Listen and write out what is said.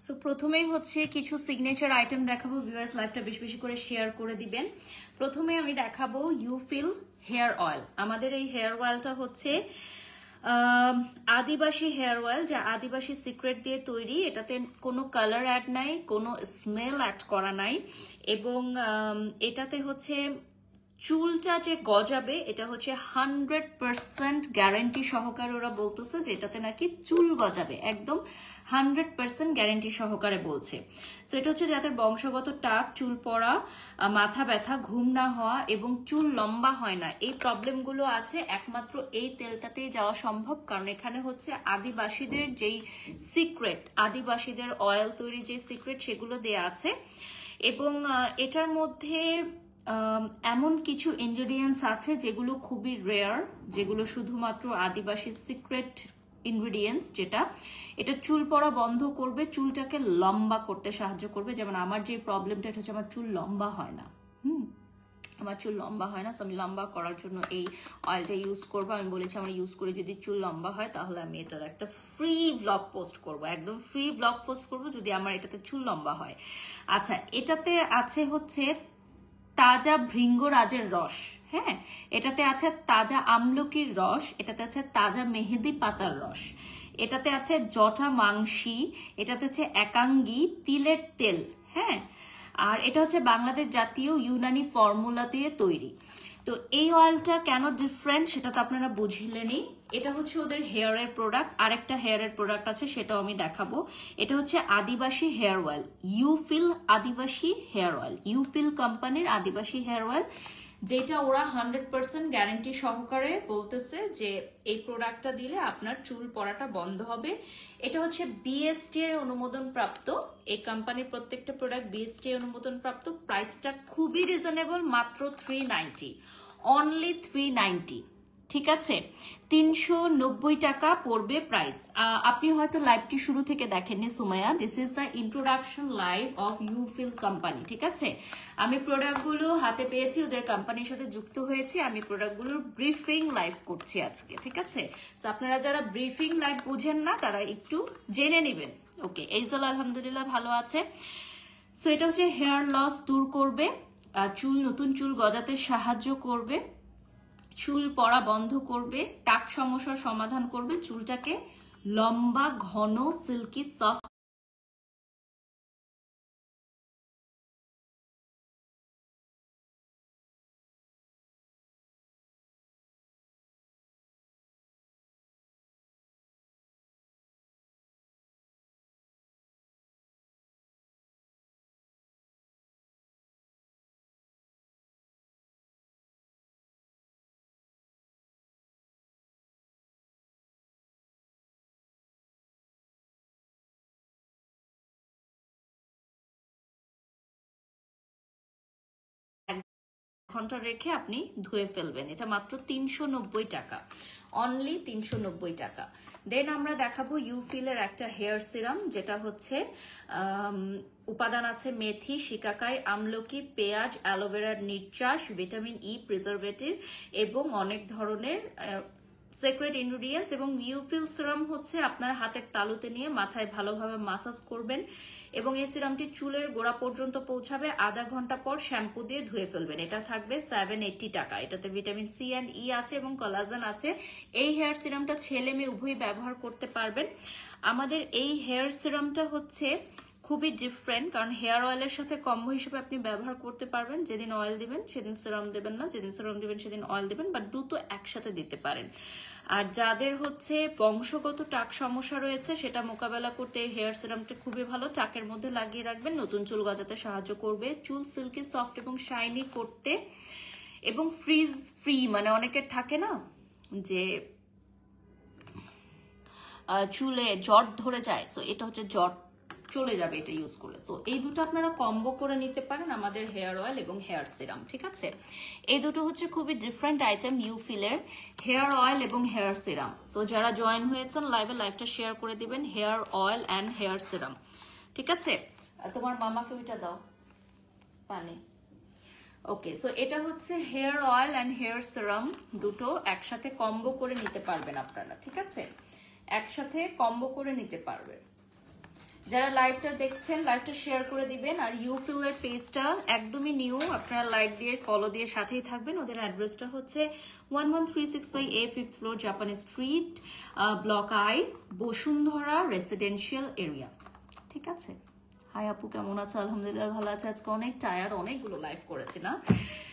So প্রথমেই হচ্ছে কিছু সিগনেচার আইটেম দেখাবো, ভিউয়ার্স লাইভটা বেশি বেশি করে শেয়ার করে দিবেন। প্রথমে আমি দেখাবো ইউফিল হেয়ার অয়েল। আমাদের এই হেয়ার অয়েলটা হচ্ছে আদিবাসী হেয়ার অয়েল, যা আদিবাসী সিক্রেট দিয়ে তৈরি। এটাতে কোনো কালার অ্যাড নাই, কোনো স্মেল অ্যাড করা নাই, এবং এটাতে হচ্ছে চুলটা যে গজাবে এটা হচ্ছে 100% গ্যারান্টি সহকারে ওরা বলতেছে যে এটাতে নাকি চুল গজাবে, একদম 100% গ্যারান্টি সহকারে বলছে। সো এটা হচ্ছে যাদের বংশগত টাক, চুল পড়া, মাথা ব্যথা, ঘুম না হওয়া এবং চুল লম্বা হয় না, এই প্রবলেমগুলো আছে, একমাত্র এই তেলটাতেই যাওয়া সম্ভব। কারণ এখানে হচ্ছে আদিবাসীদের যেই সিক্রেট, আদিবাসীদের অয়েল তৈরি যে সিক্রেট, সেগুলো দেয়া আছে। এবং এটার মধ্যে এমন কিছু ইনগ্রেডিয়েন্টস আছে যেগুলো খুবই রেয়ার, যেগুলো শুধুমাত্র আদিবাসী সিক্রেট ইনগ্রেডিয়েন্টস, যেটা এটা চুল পড়া বন্ধ করবে, চুলটাকে লম্বা করতে সাহায্য করবে। যেমন আমার যে প্রবলেমটা, এটা হচ্ছে আমার চুল লম্বা হয় না, আমার চুল লম্বা হয় না। সো আমি লম্বা করার জন্য এই অয়েলটা ইউজ করবো। আমি বলেছি আমার ইউজ করে যদি চুল লম্বা হয় তাহলে আমি এটার একটা ফ্রি ব্লগ পোস্ট করব, একদম ফ্রি ব্লগ পোস্ট করব যদি আমার এটাতে চুল লম্বা হয়। আচ্ছা, এটাতে আছে হচ্ছে তাজা ভৃঙ্গরাজের রস, হ্যাঁ, এটাতে আছে তাজা আমলকির রস, এটাতে আছে তাজা মেহেদি পাতার রস, এটাতে আছে জটা মাংসি, এটাতে আছে একাঙ্গি, তিলের তেল, হ্যাঁ, আর এটা হচ্ছে বাংলাদেশ জাতীয় ইউনানি ফর্মুলা দিয়ে তৈরি। তো এই অয়েলটা কেন ডিফারেন্ট সেটা তো আপনারা বুঝলেনই। এটা হচ্ছে ওদের হেয়ারের প্রোডাক্ট। আরেকটা হেয়ারের প্রোডাক্ট আছে, সেটাও আমি দেখাবো। এটা হচ্ছে আদিবাসী হেয়ার অয়েল, ইউফিল আদিবাসী হেয়ার অয়েল, ইউফিল কোম্পানির আদিবাসী হেয়ার অয়েল, যেটা ওরা 100% গ্যারান্টি সহকারে বলতেছে যে এই প্রোডাক্টটা দিলে আপনার চুল পড়াটা বন্ধ হবে। এটা হচ্ছে বিএসটিআই অনুমোদন প্রাপ্ত, এই কোম্পানির প্রত্যেকটা প্রোডাক্ট বিএসটিআই অনুমোদন প্রাপ্ত। প্রাইসটা খুবই রিজনেবল, মাত্র 390, অনলি 390, ঠিক আছে, 390 টাকা পড়বে প্রাইস। আপনি হয়তো লাইভটি শুরু থেকে দেখেননি Sumaiya, this is the introduction live of Ufill company, ঠিক আছে। আমি প্রোডাক্টগুলো হাতে পেয়েছি, ওদের কোম্পানির সাথে যুক্ত হয়েছি, আমি প্রোডাক্টগুলোর ব্রিফিং লাইভ করছি আজকে, ঠিক আছে। তো আপনারা যারা ব্রিফিং লাইভ বুঝেন না তারা একটু জেনে নেবেন। ওকে, এইজাল আলহামদুলিল্লাহ ভালো আছে। সো এটা হচ্ছে হেয়ার লস দূর করবে, চুল, নতুন চুল গজাতে সাহায্য করবে, চুল পড়া বন্ধ করবে, টাক সমস্যার সমাধান করবে, চুলটাকে লম্বা, ঘন, সিল্কি, সফট ঘন্টা রেখে আপনি ধুয়ে ফেলবেন। এটা মাত্র 390 টাকা, অনলি 390 টাকা। দেন আমরা দেখাবো ইউফিলের একটা হেয়ার সিরাম, যেটা হচ্ছে উপাদান আছে মেথি, শিকাকাই, আমলকি, পেঁয়াজ, অ্যালোভেরার নির্যাস, ভিটামিন ই, প্রিজারভেটিভ এবং অনেক ধরনের সিক্রেট ইনগ্রেডিয়েন্টস। এবং ইউফিল সিরাম হচ্ছে আপনার হাতের তালুতে নিয়ে মাথায় ভালোভাবে মাসাজ করবেন এবং এই সিরামটি চুলের গোড়া পর্যন্ত পৌঁছাবে। আধা ঘন্টা পর শ্যাম্পু দিয়ে ধুয়ে ফেলবেন। এটা থাকবে 780 টাকা। এটাতে ভিটামিন সি অ্যান্ড ই আছে এবং কোলাজেন আছে। এই হেয়ার সিরামটা ছেলে মেয়ে উভয়ই ব্যবহার করতে পারবেন। আমাদের এই হেয়ার সিরামটা হচ্ছে খুবই ডিফারেন্ট, কারণ হেয়ার অয়েলের সাথে কম্বো হিসেবে আপনি ব্যবহার করতে পারবেন। যেদিন অয়েল দিবেন সেদিন সিরাম দেবেন না, যেদিন সিরাম দিবেন সেদিন অয়েল দিবেন, বা দুটো একসাথে দিতে পারেন। আর যাদের হচ্ছে বংশগত টাক সমস্যা রয়েছে সেটা মোকাবেলা করতে এই হেয়ার সিরামটা খুবই ভালো। টাকের মধ্যে লাগিয়ে রাখবেন, নতুন চুল গজাতে সাহায্য করবে, চুল সিল্কি, সফট এবং শাইনি করতে, এবং ফ্রিজ ফ্রি, মানে অনেকের থাকে না যে চুলে জট ধরে যায়, সো এটা হচ্ছে জট চলে যাবে এটা ইউজ করলে। সো এই দুটো আপনারা কম্বো করে নিতে পারেন, আমাদের হেয়ার অয়েল এবং হেয়ার সিরাম, ঠিক আছে। এই দুটো হচ্ছে খুবই ডিফারেন্ট আইটেম, ইউফিলের হেয়ার অয়েল এবং হেয়ার সিরাম। সো যারা জয়েন হয়েছেন লাইভে, লাইভটা শেয়ার করে দিবেন, hair oil and hair serum, ঠিক আছে। তোমার মামাকে ওইটা দাও পানি। ওকে, সো এটা হচ্ছে hair oil and hair serum, দুটো একসাথে কম্বো করে নিতে পারবেন আপনারা, ঠিক আছে, একসাথে কম্বো করে নিতে পারবেন। যারা লাইভটা দেখছেন লাইভটা শেয়ার করে দিবেন। আর ইউফিলের পেজটা একদমই নিউ, আপনারা লাইক দিয়ে ফলো দিয়ে সাথেই থাকবেন। ওদের অ্যাড্রেসটা হচ্ছে 1136 A 5th ফ্লোর জাপানি street, block I, Bashundhara residential area. ঠিক আছে। হাই আপু, কেমন আছো? আলহামদুলিল্লাহ ভালো আছে। আজকে অনেক টায়ার্ড, অনেকগুলো লাইভ করেছি না।